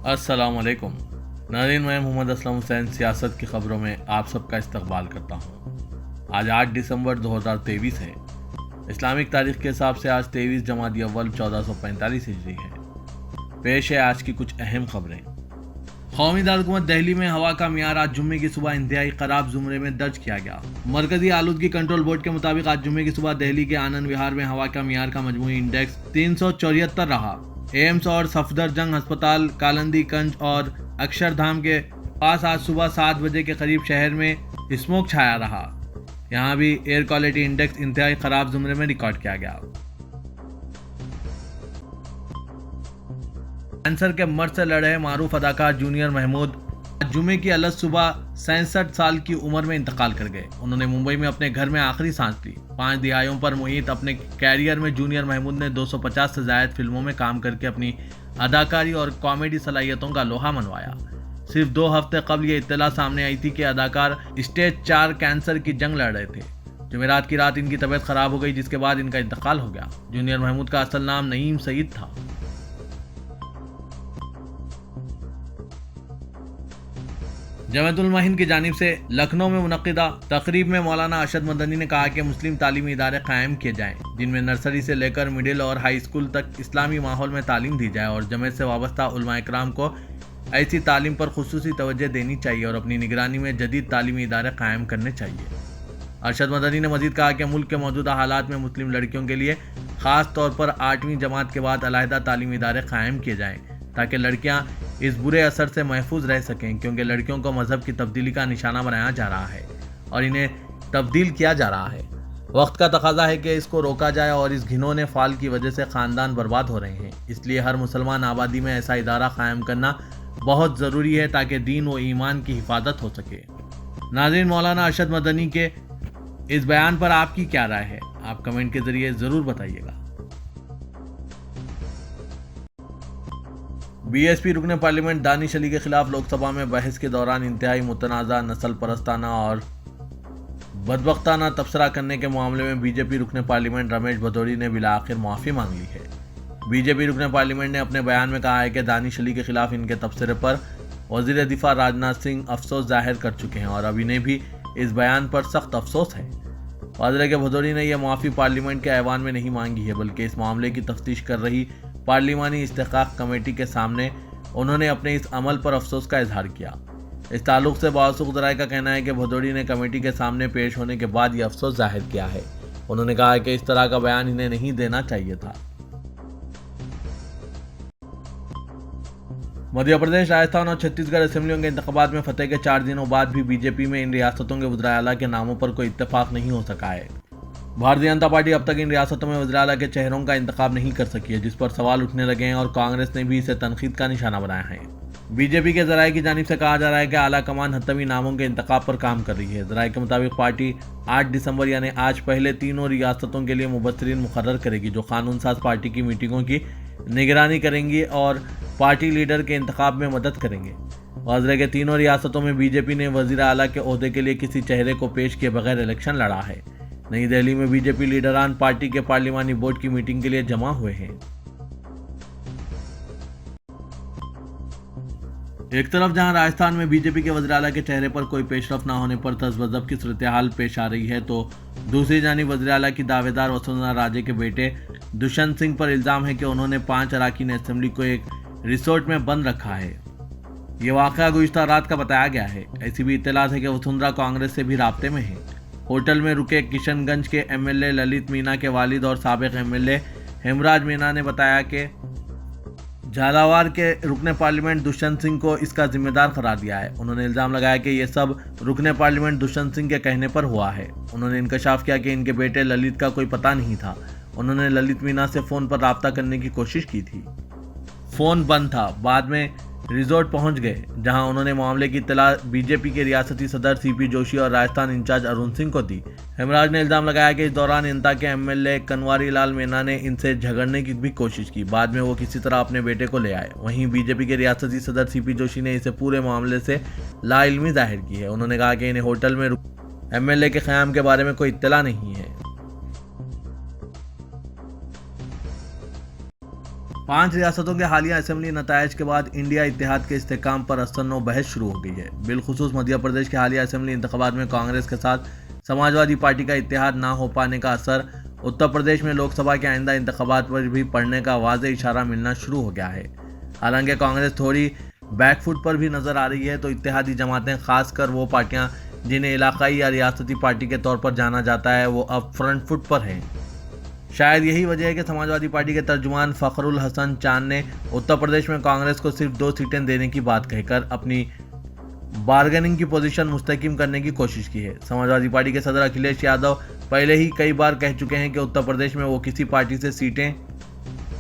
अस्सलाम वालेकुम नाज़रीन, मैं मोहम्मद असलम हुसैन सियासत की खबरों में आप सबका इस्तकबाल करता हूँ। आज 8 दिसंबर 2023 है। इस्लामिक तारीख के हिसाब से आज 23 जमादी अव्वल 1445 हिजरी है। पेश है आज की कुछ अहम खबरें। कौमी दारकूमत दिल्ली में हवा का मियार आज जुम्मे की सुबह इंतहाई खराब जुमरे में दर्ज किया गया। मरकजी आलूदगी कंट्रोल बोर्ड के मुताबिक आज जुम्मे की सुबह दिल्ली के आनंद विहार में हवा का मियार का मजमूई इंडेक्स 374 रहा। एम्स और सफदरजंग अस्पताल, कालंदी गंज और अक्षरधाम के पास आज सुबह 7 बजे के करीब शहर में स्मोक छाया रहा। यहाँ भी एयर क्वालिटी इंडेक्स इंतहाई खराब जुमरे में रिकॉर्ड किया गया। कैंसर के मर्ज से लड़े मारूफ अदाकार जूनियर महमूद जुमे की अलग सुबह 67 साल की उम्र में इंतकाल कर गए। उन्होंने मुंबई में अपने घर में आखिरी सांस ली। 5 दिहाइयों पर मुहित अपने कैरियर में जूनियर महमूद ने 250 से ज्यादा फिल्मों में काम करके अपनी अदाकारी और कॉमेडी सलाहियतों का लोहा मनवाया। सिर्फ 2 हफ्ते कबल ये इत्तला सामने आई थी कि अदाकार स्टेज 4 कैंसर की जंग लड़ रहे थे। जुमेरात की रात इनकी तबीयत खराब हो गई, जिसके बाद इनका इंतकाल हो गया। जूनियर महमूद का असल नाम नईम सईद था। जमात-उल-मोमिनीन की जानिब से लखनऊ में मुनक्किदा तकरीब में मौलाना अरशद मदनी ने कहा कि मुस्लिम तालीमी इदारे कायम किए जाएं, जिनमें नर्सरी से लेकर मिडिल और हाई स्कूल तक इस्लामी माहौल में तालीम दी जाए और जमात से वाबस्ता उलमा इकराम को ऐसी तालीम पर खुसूसी तवज्जो देनी चाहिए और अपनी निगरानी में जदीद तालीमी इदारे कायम करने चाहिए। अरशद मदनी ने मजीद कहा कि मुल्क के मौजूदा हालात में मुस्लिम लड़कियों के लिए खास तौर पर 8वीं जमात के बाद अलहदा तालीमी इदारे कायम किए जाएँ ताकि लड़कियां इस बुरे असर से महफूज रह सकें, क्योंकि लड़कियों को मजहब की तब्दीली का निशाना बनाया जा रहा है और इन्हें तब्दील किया जा रहा है। वक्त का तकाजा है कि इसको रोका जाए और इस घिनौने फाल की वजह से ख़ानदान बर्बाद हो रहे हैं। इसलिए हर मुसलमान आबादी में ऐसा इदारा कायम करना बहुत ज़रूरी है ताकि दीन व ईमान की हिफाजत हो सके। नाज़रीन, मौलाना अरशद मदनी के इस बयान पर आपकी क्या राय है? आप कमेंट के ज़रिए ज़रूर बताइएगा। बीएसपी रुकने पार्लियामेंट दानिश अली के खिलाफ लोकसभा में बहस के दौरान इंतहाई मुतनाज़ा नस्ल परस्ताना और बदबख्ताना तबसरा करने के मामले में बीजेपी रुकने पार्लियामेंट रमेश भदौड़ी ने बिला आखिर माफ़ी मांग ली है। बीजेपी रुकने पार्लियामेंट ने अपने बयान में कहा है कि दानिश अली के खिलाफ इनके तबसरे पर वज़ीर दिफा राजनाथ सिंह अफसोस जाहिर कर चुके हैं और अब इन्हें भी इस बयान पर सख्त अफसोस है। वाज़ के भदौड़ी ने यह माफ़ी पार्लियामेंट के ऐवान में नहीं मांगी है, बल्कि इस मामले की तफ्तीश कर रही पार्लिमानी इस्तेकाक कमेटी के सामने उन्होंने अपने इस अमल पर अफसोस का इजहार किया। इस ताल्लुक से बावसूख ज़राए का कहना है कि भदौड़ी ने कमेटी के सामने पेश होने के बाद यह अफसोस जाहिर किया है। उन्होंने कहा कि इस तरह का बयान इन्हें नहीं देना चाहिए था। मध्य प्रदेश, राजस्थान और छत्तीसगढ़ असेंबलियों के इंतखाबात में फतह के 4 दिनों बाद भी बीजेपी में इन रियासतों के वज़ीर आला के नामों पर कोई इत्तेफाक नहीं हो सका है। भारतीय जनता पार्टी अब तक इन रियासतों में वज़ीर आला के चेहरों का इंतखाब नहीं कर सकी है, जिस पर सवाल उठने लगे हैं और कांग्रेस ने भी इसे तनकीद का निशाना बनाया है। बीजेपी के ज़राए की जानिब से कहा जा रहा है कि आला कमान हतमी नामों के इंतखाब पर काम कर रही है। ज़राए के मुताबिक पार्टी 8 दिसंबर यानी आज पहले तीनों रियासतों के लिए मुबस्सिरीन मुकर्रर करेगी, जो कानून साज पार्टी की मीटिंगों की निगरानी करेंगी और पार्टी लीडर के इंतखाब में मदद करेंगे। वाज़ेह के तीनों रियासतों में बीजेपी ने वज़ीर आला के ओहदे के लिए किसी चेहरे को पेश किए बगैर इलेक्शन लड़ा है। नई दिल्ली में बीजेपी लीडरान पार्टी के पार्लिमानी बोर्ड की मीटिंग के लिए जमा हुए हैं। एक तरफ जहां राजस्थान में बीजेपी के वज़ीर आला के चेहरे पर कोई पेशरफ न होने पर तज़ब्ज़ब की सूरत हाल पेश आ रही है, तो दूसरी जानिब वज़ीर आला की दावेदार वसुंधरा राजे के बेटे दुष्यंत सिंह पर इल्ज़ाम है कि उन्होंने 5 अरकान असेंबली को एक रिसोर्ट में बंद रखा है। ये वाक़या गुज़िश्ता रात का बताया गया है। ऐसी भी इत्तलात है कि वसुंधरा कांग्रेस से भी राब्ते में है। होटल में रुके किशनगंज के एमएलए ललित मीणा के वालिद और साबिक एमएलए हेमराज मीणा ने बताया कि झालावाड़ के रुकने पार्लियामेंट दुष्यंत सिंह को इसका जिम्मेदार करार दिया है। उन्होंने इल्ज़ाम लगाया कि यह सब रुकने पार्लियामेंट दुष्यंत सिंह के कहने पर हुआ है। उन्होंने इंकशाफ किया कि इनके बेटे ललित का कोई पता नहीं था। उन्होंने ललित मीणा से फ़ोन पर रब्ता करने की कोशिश की थी, फ़ोन बंद था। बाद में रिजोर्ट पहुंच गए, जहां उन्होंने मामले की इत्तला बीजेपी के रियासती सदर सीपी जोशी और राजस्थान इंचार्ज अरुण सिंह को दी। हेमराज ने इल्ज़ाम लगाया कि इस दौरान इंता के एमएलए कनवारी लाल मीणा ने इनसे झगड़ने की भी कोशिश की। बाद में वो किसी तरह अपने बेटे को ले आए। वहीं बीजेपी के रियासती सदर सीपी जोशी ने इसे पूरे मामले से लाइल्मी जाहिर की है। उन्होंने कहा कि इन्हें होटल में एमएलए के क़याम के बारे में कोई इत्तला नहीं है। 5 रियासतों के हालिया असेंबली नतायज के बाद इंडिया इत्तेहाद के इस्तेहकाम पर असरनो बहस शुरू हो गई है। बिलखुसूस मध्य प्रदेश के हालिया असेंबली इंतखाबात में कांग्रेस के साथ समाजवादी पार्टी का इत्तेहाद ना हो पाने का असर उत्तर प्रदेश में लोकसभा के आइंदा इंतखाबात पर भी पड़ने का वाज़ेह इशारा मिलना शुरू हो गया है। हालांकि कांग्रेस थोड़ी बैकफुट पर भी नजर आ रही है, तो इत्तेहादी जमातें, खासकर वो पार्टियां जिन्हें इलाकाई या रियासती पार्टी के तौर पर जाना जाता है, वो अब फ्रंट फुट पर हैं। शायद यही वजह है कि समाजवादी पार्टी के तर्जुमान फखरुल हसन चांद ने उत्तर प्रदेश में कांग्रेस को सिर्फ 2 सीटें देने की बात कहकर अपनी बार्गेनिंग की पोजीशन मुस्तहकम करने की कोशिश की है। समाजवादी पार्टी के सदर अखिलेश यादव पहले ही कई बार कह चुके हैं कि उत्तर प्रदेश में वो किसी पार्टी से सीटें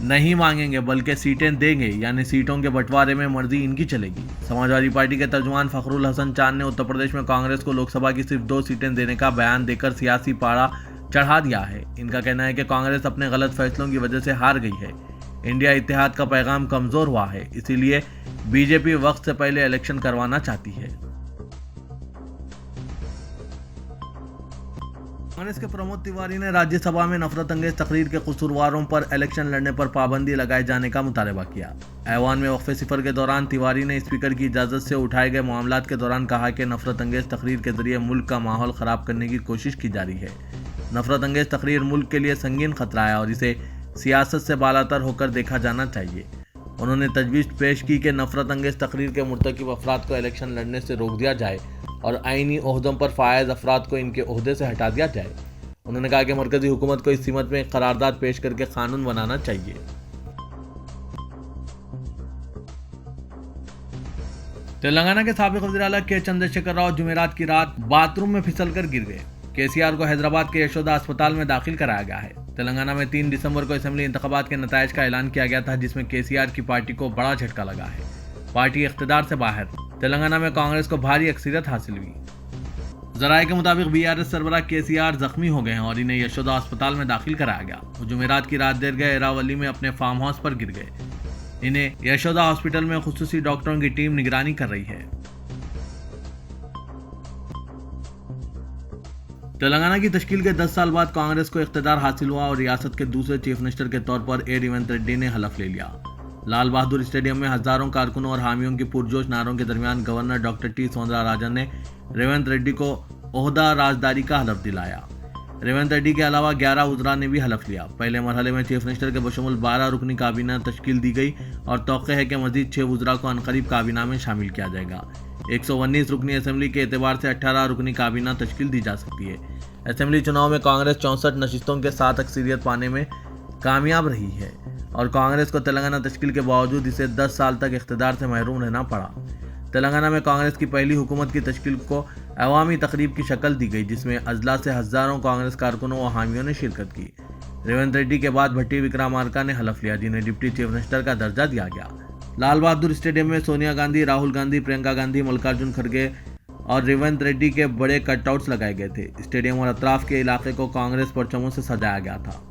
नहीं मांगेंगे, बल्कि सीटें देंगे, यानी सीटों के बंटवारे में मर्जी इनकी चलेगी। समाजवादी पार्टी के तर्जुमान फखरुल हसन चांद ने उत्तर प्रदेश में कांग्रेस को लोकसभा की सिर्फ 2 सीटें देने का बयान देकर सियासी पारा चढ़ा दिया है। इनका कहना है कि कांग्रेस अपने गलत फैसलों की वजह से हार गई है। इंडिया इत्तेहाद का पैगाम कमजोर हुआ है, इसीलिए बीजेपी वक्त से पहले इलेक्शन करवाना चाहती है। कांग्रेस के प्रमोद तिवारी ने राज्यसभा में नफरत अंगेज तकरीर के कसूरवारों पर इलेक्शन लड़ने पर पाबंदी लगाए जाने का मुतालबा किया। ऐवान में वक्फे सिफर के दौरान तिवारी ने स्पीकर की इजाजत से उठाए गए मामलात के दौरान कहा कि नफरत अंगेज तकरीर के जरिए मुल्क का माहौल खराब करने की कोशिश की जा रही है। नफरत अंगेज तकरीर मुल्क के लिए संगीन खतरा है और इसे सियासत से बालातर होकर देखा जाना चाहिए। उन्होंने तजवीज़ पेश की कि नफरत अंगेज तकरीर के मुर्तकिब अफराद को इलेक्शन लड़ने से रोक दिया जाए और आईनी ओहदों पर फायज अफराद को इनके ओहदे से हटा दिया जाए। उन्होंने कहा कि मरकजी हुकूमत को इस सीमत में करारदाद पेश करके कानून बनाना चाहिए। तेलंगाना के साबिक वज़ीर आला के चंद्रशेखर राव जुमेरात की रात बाथरूम में फिसलकर गिर गए। केसीआर को हैदराबाद के यशोदा अस्पताल में दाखिल कराया गया है। तेलंगाना में 3 दिसंबर को असेंबली इंतखाबात के नतायज का ऐलान किया गया था, जिसमें केसीआर की पार्टी को बड़ा झटका लगा है। पार्टी इख्तिदार से बाहर। तेलंगाना में कांग्रेस को भारी अक्सरियत हासिल हुई। जराये के मुताबिक बीआरएस सरबराह केसीआर जख्मी हो गए हैं और इन्हें यशोदा अस्पताल में दाखिल कराया गया। वो जुमेरात की रात देर गए एरावली में अपने फार्म हाउस पर गिर गए। इन्हें यशोदा हॉस्पिटल में खुसूसी डॉक्टरों की टीम निगरानी कर रही है। तेलंगाना की तश्कील के 10 साल बाद कांग्रेस को इख्तिदार हासिल हुआ और रियासत के दूसरे चीफ मिनिस्टर के तौर पर ए रेवंत रेड्डी ने हलफ ले लिया। लाल बहादुर स्टेडियम में हजारों कारकुनों और हामियों की पुरजोश नारों के दरमियान गवर्नर डॉक्टर टी सौंदरराजन ने रेवंत रेड्डी को ओहदा राजदारी का हलफ दिलाया। रेवंत रेड्डी के अलावा 11 उजरा ने भी हलफ लिया। पहले मरहले में चीफ मिनिस्टर के बशमुल 12 रुकनी काबीना तश्कील दी गई और तौक़े है कि मजीद 6 उजरा को अनकरीब काबीना में शामिल किया जाएगा। 119 रुकनी असेंबली के एतबार से 18 रुकनी काबीना तश्कील दी जा सकती है। असेंबली चुनाव में कांग्रेस 64 नशिस्तों के साथ अक्सरियत पाने में कामयाब रही है और कांग्रेस को तेलंगाना तश्कील के बावजूद इसे 10 साल तक इख्तिदार से महरूम रहना पड़ा। तेलंगाना में कांग्रेस की पहली हुकूमत की तश्कील को अवामी तकरीब की शक्ल दी गई, जिसमें अजला से हजारों कांग्रेस कारकुनों व हामियों ने शिरकत की। रेवंत रेड्डी के बाद भट्टी विक्रमार्का ने हलफ लिया, जिन्हें डिप्टी चीफ मिनिस्टर का दर्जा दिया गया। लाल बहादुर स्टेडियम में सोनिया गांधी, राहुल गांधी, प्रियंका गांधी, मल्लिकार्जुन खड़गे और रेवंत रेड्डी के बड़े कटआउट्स लगाए गए थे। स्टेडियम और अतराफ के इलाके को कांग्रेस परचमों से सजाया गया था।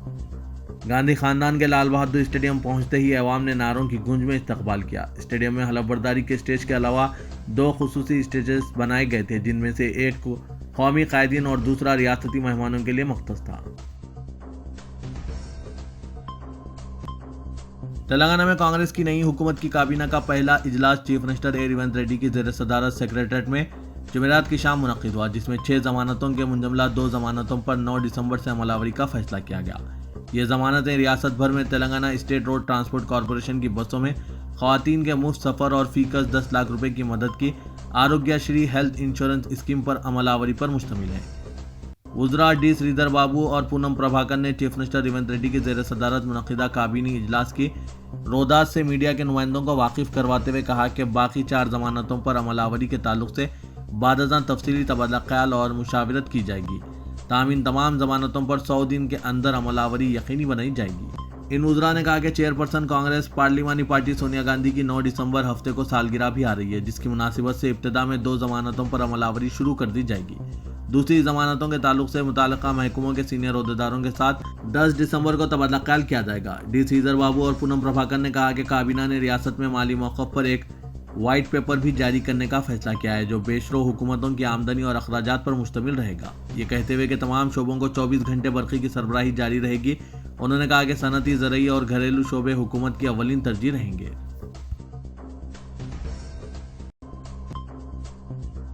गांधी खानदान के लाल बहादुर स्टेडियम पहुंचते ही अवाम ने नारों की गूंज में इस्तकबाल किया। स्टेडियम में हलफबरदारी के स्टेज के अलावा 2 खुसूसी स्टेजेस बनाए गए थे, जिनमें से एक कौमी कायदीन और दूसरा रियासती मेहमानों के लिए मख्तस था। तेलंगाना में कांग्रेस की नई हुकूमत की काबीना का पहला इजलास चीफ मिनिस्टर ए रेवंत रेड्डी की ज़ेर सदारत सेक्रेटरीट में जुमेरात की शाम मुनक्किद हुआ, जिसमें 6 जमानतों के मुंजमला 2 जमानतों पर 9 दिसंबर से अमलावरी का फैसला किया गया। ये जमानतें रियासत भर में Telangana state road transport corporation की बसों में खवातीन के मुफ्त सफ़र और फीकस 10 लाख रुपए की मदद की आरोग्यश्री हेल्थ इंश्योरेंस स्कीम पर अमलावरी पर मुश्तमिल है। वज़रा डी श्रीधर बाबू और पूनम प्रभाकर ने चीफ मिनिस्टर रेवंत रेड्डी की ज़ेर सदारत मुनक्किदा काबीनी इजलास की रोदात से मीडिया के नुमाइंदों को वाकिफ करवाते हुए कहा कि बाकी 4 जमानतों पर अमलावरी के ताल्लुक से बादज़ां तफसीली तबादला ख्याल और मुशावरत की जाएगी। तामीन तमाम जमानतों पर 100 दिन के अंदर अमलावरी यकीनी बनाई जाएगी। इन वज़रा ने कहा कि चेयरपर्सन कांग्रेस पार्लिमानी पार्टी सोनिया गांधी की 9 दिसंबर हफ्ते को सालगिरह भी आ रही है, जिसकी मुनासिबत से इब्तिदा में 2 जमानतों पर अमलावरी शुरू कर दी जाएगी। दूसरी जमानतों के ताल्लुक से मुताल्लिका महकमों के सीनियर ओहदेदारों के साथ 10 दिसंबर को तबादला ख्याल किया जाएगा। डी श्रीधर बाबू और पूनम प्रभाकर ने कहा कि काबीना ने रियासत में माली मौक़िफ़ पर एक व्हाइट पेपर भी जारी करने का फैसला किया है, जो बेशरो हुकूमतों की आमदनी और अखराजात पर मुश्तमिल रहेगा। ये कहते हुए कि तमाम शोबों को 24 घंटे बरक़ी की सरबराही जारी रहेगी उन्होंने कहा कि सनती, ज़रई और घरेलू शोबे हुकूमत की अव्वलीन तरजीह रहेंगे।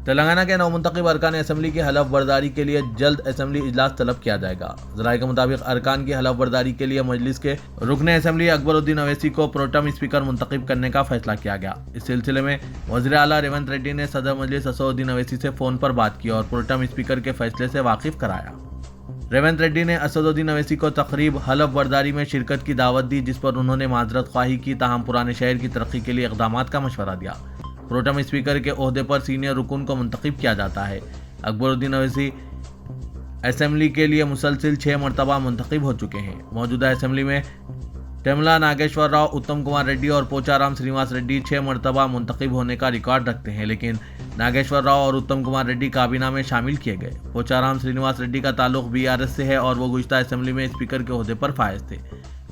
तेलंगाना के नवमुंतखब अरकान असम्बली की हलफ बर्दारी के लिए जल्द असम्बली इजलास तलब किया जाएगा। ज़राए के मुताबिक अरकान की हलफ बर्दारी के लिए मजलिस के रुकने असम्बली अकबरुद्दीन अवैसी को प्रोटम स्पीकर मुंतखब करने का फैसला किया गया। इस सिलसिले में वज़ीर आला रेवंत रेड्डी ने सदर मजलिस असदुद्दीन अवैसी से फ़ोन पर बात की और प्रोटम स्पीकर के फैसले से वाकिफ कराया। रेवंत रेड्डी ने असदुद्दीन अवैसी को तकरीब हलफ बर्दारी में शिरकत की दावत दी, जिस पर उन्होंने माजरत ख्वाही की, ताहम पुराने शहर की तरक्की के लिए इक़दामात का मशवरा दिया। प्रोटम स्पीकर के ओहदे पर सीनियर रुकन को मुंतखब किया जाता है। अकबरुद्दीन अवैसी असम्बली के लिए मुसलसिल 6 मरतबा मुंतखब हो चुके हैं। मौजूदा असम्बली में टेमला नागेश्वर राव, उत्तम कुमार रेड्डी और पोचाराम श्रीनिवास रेड्डी 6 मरतबा मुंतखब होने का रिकॉर्ड रखते हैं, लेकिन नागेश्वर राव और उत्तम कुमार रेड्डी काबीना में शामिल किए गए। पोचाराम श्रीनिवास रेड्डी का ताल्लुक BRS से है और वो गुज़िश्ता असम्बली में स्पीकर के ओहदे पर फायज थे।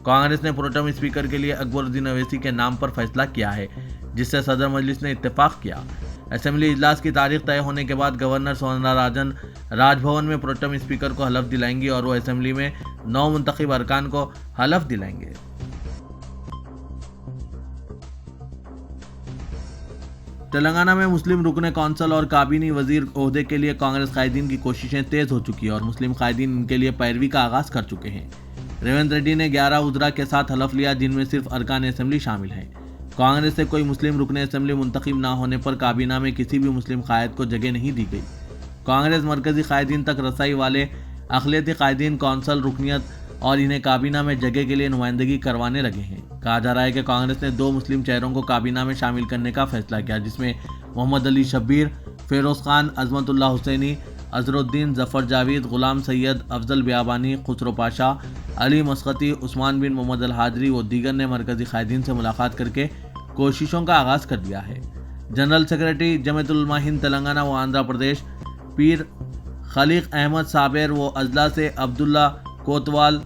कांग्रेस ने प्रोटम स्पीकर के लिए अकबरुद्दीन अवैसी के नाम पर फैसला किया है, जिससे सदर मजलिस ने इत्तेफाक किया। असेंबली इजलास की तारीख तय होने के बाद गवर्नर सोंदराराजन राजभवन में प्रोटम स्पीकर को हलफ दिलाएंगी और वो असेंबली में 9 मुंतखब अरकान को हलफ दिलाएंगे। तेलंगाना में मुस्लिम रुकने कौंसल और काबीनी वजीर ओहदे के लिए कांग्रेस कायदीन की कोशिशें तेज हो चुकी है और मुस्लिम कायदीन इनके लिए पैरवी का आगाज कर चुके हैं। रेवंत रेड्डी ने 11 उजरा के साथ हलफ लिया, जिनमें सिर्फ अरकान असेंबली शामिल हैं। कांग्रेस से कोई मुस्लिम रुकने असेंबली मुंतखब ना होने पर काबीना में किसी भी मुस्लिम कायद को जगह नहीं दी गई। कांग्रेस मरकजी कायदीन तक रसाई वाले अक़लियती कायदीन कौंसल रुकनियत और इन्हें काबीना में जगह के लिए नुमाइंदगी करवाने लगे हैं। कहा जा रहा है कि कांग्रेस ने 2 मुस्लिम चेहरों को काबीना में शामिल करने का फैसला किया, जिसमें मोहम्मद अली शब्बीर, फेरोज़ खान, अजमतुल्ला हुसैनी, अजरुद्दीन, जफ़र जावेद, गुलाम सैयद, अफजल बियाबानी, खुसरो पाशा, अली मस्कती, उस्मान बिन मोहम्मद अल हाजरी व दीगर ने मरकजी कायदीन से मुलाकात करके कोशिशों का आगाज़ कर दिया है। जनरल सेक्रेटरी जमीयतुल उलमा हिंद तेलंगाना व आंध्र प्रदेश पीर खलीक अहमद साबिर व अजला से अब्दुल्ला कोतवाल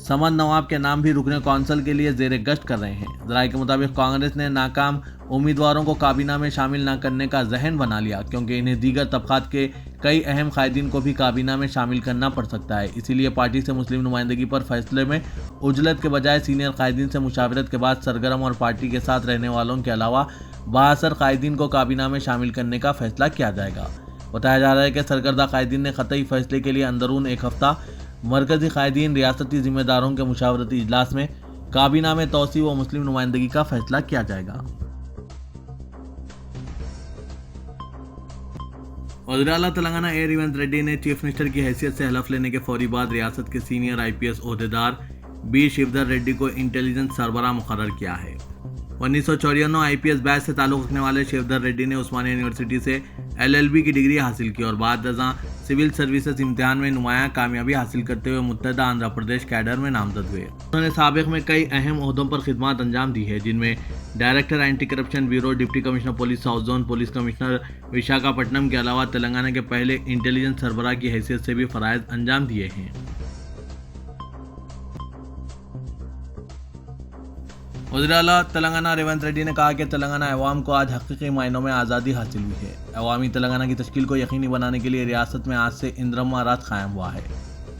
समद नवाब के नाम भी रुकने कौंसल के लिए ज़ेर गश्त कर रहे हैं। ज़राए के मुताबिक कांग्रेस ने नाकाम उम्मीदवारों को काबीना में शामिल न करने का जहन बना लिया, क्योंकि इन्हें दीगर तबकात के कई अहम कायदीन को भी काबीना में शामिल करना पड़ सकता है। इसीलिए पार्टी से मुस्लिम नुमाइंदगी पर फैसले में उजलत के बजाय सीनियर कायदीन से मुशावरत के बाद सरगर्म और पार्टी के साथ रहने वालों के अलावा बाअसर कायदीन को काबीना में शामिल करने का फैसला किया जाएगा। बताया जा रहा है कि सरकर्दा कायदीन ने क़तई फैसले के लिए अंदरून एक हफ्ता मरकजी कायदीन रियासती जिम्मेदारों के मुशावरती इजलास में काबीना में तौसी व मुस्लिम नुमाइंदगी का फैसला किया जाएगा। वज़ीर आला तेलंगाना रेवंत रेड्डी ने चीफ मिनिस्टर की हैसियत से हलफ लेने के फौरी बाद रियासत के senior IPS ओहदेदार B Shivdhar Reddy को इंटेलिजेंस सरबराह मुकर्रर किया है। 1994 IPS बैच से ताल्लुक़ रखने वाले शिवधर रेड्डी ने उस्मानिया यूनिवर्सिटी से LLB की डिग्री हासिल की और बाद अज़ां सिविल सर्विसेज इम्तिहान में नुमायां कामयाबी हासिल करते हुए मुत्तहदा आंध्र प्रदेश कैडर में नामजद हुए। उन्होंने साबिक़ में कई अहम ओहदों पर खिदमत अंजाम दी है, जिनमें director anti corruption bureau, deputy commissioner police south zone, police commissioner Visakhapatnam के अलावा तेलंगाना के पहले इंटेलिजेंस सरबराह की हैसियत से भी फ़राइज़ अंजाम दिए हैं। वज़ीर आला तेलंगाना रेवंत रेड्डी ने कहा कि तेलंगाना अवाम को आज हकीकी मायनों में आज़ादी हासिल हुई है। अवामी तेलंगाना की तश्कील को यकीनी बनाने के लिए रियासत में आज से इंदिरम्मा राज कायम हुआ है।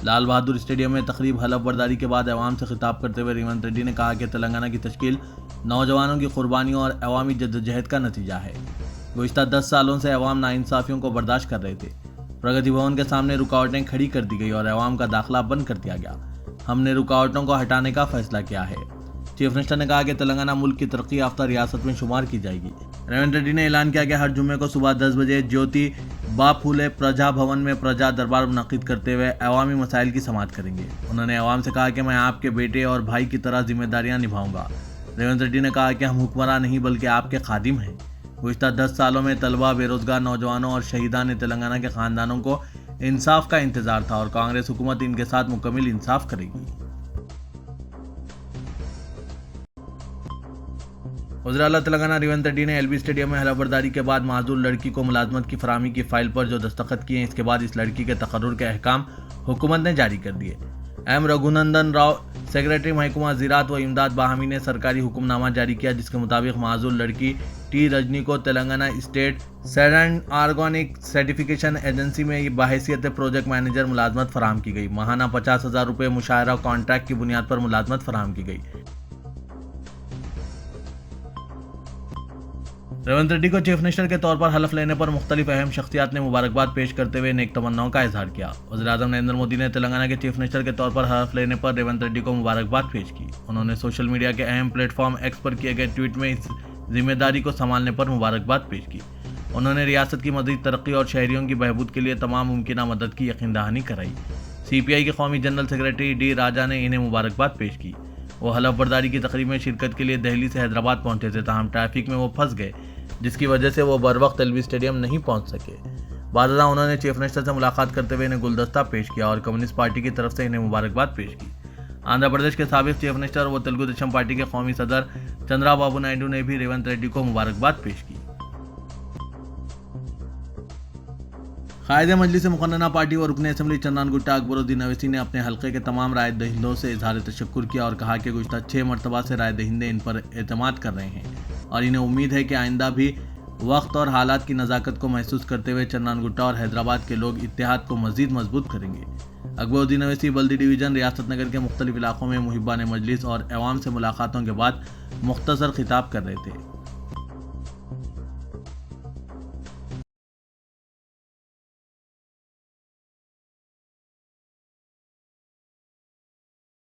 लाल बहादुर स्टेडियम में तकरीब हलफ बर्दारी के बाद अवाम से खिताब करते हुए रेवंत रेड्डी ने कहा कि तेलंगाना की तश्कील नौजवानों की कुर्बानियों और अवामी जद्दोजहद का नतीजा है। गुज़िश्ता 10 सालों से अवाम नाइंसाफ़ियों को बर्दाश्त कर रहे थे। प्रगति भवन के सामने रुकावटें खड़ी कर दी गई और अवाम का दाखिला बंद कर दिया गया। हमने रुकावटों को हटाने का फैसला किया है। चीफ मिनिस्टर ने कहा कि तेलंगाना मुल्क की तरक्की याफ्ता रियासत में शुमार की जाएगी। रेवंत रेड्डी ने ऐलान किया कि हर जुम्मे को सुबह 10 बजे ज्योति बा फूले प्रजा भवन में प्रजा दरबार मुनक़िद करते हुए अवामी मसाइल की समाअत करेंगे। उन्होंने अवाम से कहा कि मैं आपके बेटे और भाई की तरह जिम्मेदारियां निभाऊंगा। रेवंत रेड्डी ने कहा कि हम हुक्मरान नहीं बल्कि आपके खादिम हैं। गुज़िश्ता 10 सालों में तलबा, बेरोजगार नौजवानों और शहीदान तेलंगाना के ख़ानदानों को इंसाफ का इंतज़ार था और कांग्रेस हुकूमत इनके साथ मुकम्मल इंसाफ करेगी। वज़ीर आला तेलंगाना रेवंत रेड्डी ने LB स्टेडियम में हलफबर्दारी के बाद माजूर लड़की को मुलाजमत की फराहमी की फाइल पर जो दस्तखत किए हैं, इसके बाद इस लड़की के तकर्रुर के अहकाम हुकूमत ने जारी कर दिए। M रघुनंदन राव, सेक्रेटरी महकमा ज़राअत व इमदाद बाहमी ने सरकारी हुक्मनामा जारी किया, जिसके मुताबिक माजूर लड़की टी रजनी को Telangana state saddened organic certification agency में बहैसियत प्रोजेक्ट मैनेजर मुलाजमत फराहम की गई। माहाना 50,000 रुपये मुशायरा कॉन्ट्रैक्ट की बुनियाद पर मुलाजमत फराहम की गई। रेवंत रेड्डी को चीफ मिनिस्टर के तौर पर हलफ लेने पर मुख्तलिफ अहम शख्सियात ने मुबारकबाद पेश करते हुए नेक तमन्नाओं का इजहार किया। वज़ीर-ए-आज़म नरेंद्र मोदी ने तेलंगाना के चीफ मिनिस्टर के तौर पर हलफ लेने पर रेवंत रेड्डी को मुबारकबाद पेश की। उन्होंने सोशल मीडिया के अहम प्लेटफॉर्म एक्स पर किए गए ट्वीट में इस जिम्मेदारी को संभालने पर मुबारकबाद पेश की। उन्होंने रियासत की मज़ीद तरक्की और शहरियों की बहबूद के लिए तमाम मुमकिन मदद की यकीन दहानी कराई। CPI के कौमी जनरल सेक्रेटरी डी राजा ने इन्हें मुबारकबाद पेश की। वो हलफ बर्दारी की तकरीब में शिरकत के लिए दिल्ली से हैदराबाद पहुंचे थे, ताहम ट्रैफिक में वो फंस गए, जिसकी वजह से वो बर वक्त एलवी स्टेडियम नहीं पहुंच सके। बाद उन्होंने चीफ मिनिस्टर से मुलाकात करते हुए इन्हें गुलदस्ता पेश किया और कम्युनिस्ट पार्टी की तरफ से इन्हें मुबारकबाद पेश की। आंध्र प्रदेश के साबिक चीफ मिनिस्टर व तेलुगु देशम पार्टी के कौमी सदर चंद्राबाबू नायडू ने भी रेवंत रेड्डी को मुबारकबाद पेश की। कायदे मजलिस मुकन्नना पार्टी और रुकन असम्बली चंदन गुट्टा अकबरुद्दीन अवैसी ने अपने हल्के के तमाम राय दहिंदों से इजहार तशक्कुर किया और कहा कि गुज़श्ता 6 मरतबा से राय दहिंदे इन पर एतमाद कर रहे हैं और इन्हें उम्मीद है कि आइंदा भी वक्त और हालात की नज़ाकत को महसूस करते हुए चंदन गुट्टा और हैदराबाद के लोग इत्तेहाद को मज़ीद मजबूत करेंगे। अकबरुद्दीन अवैसी बल्दी डिवीज़न रियासत नगर के मुख्तलिफ इलाकों में मुहिब्बान मजलिस और अवाम से मुलाकातों के बाद मुख्तसर खिताब कर रहे थे।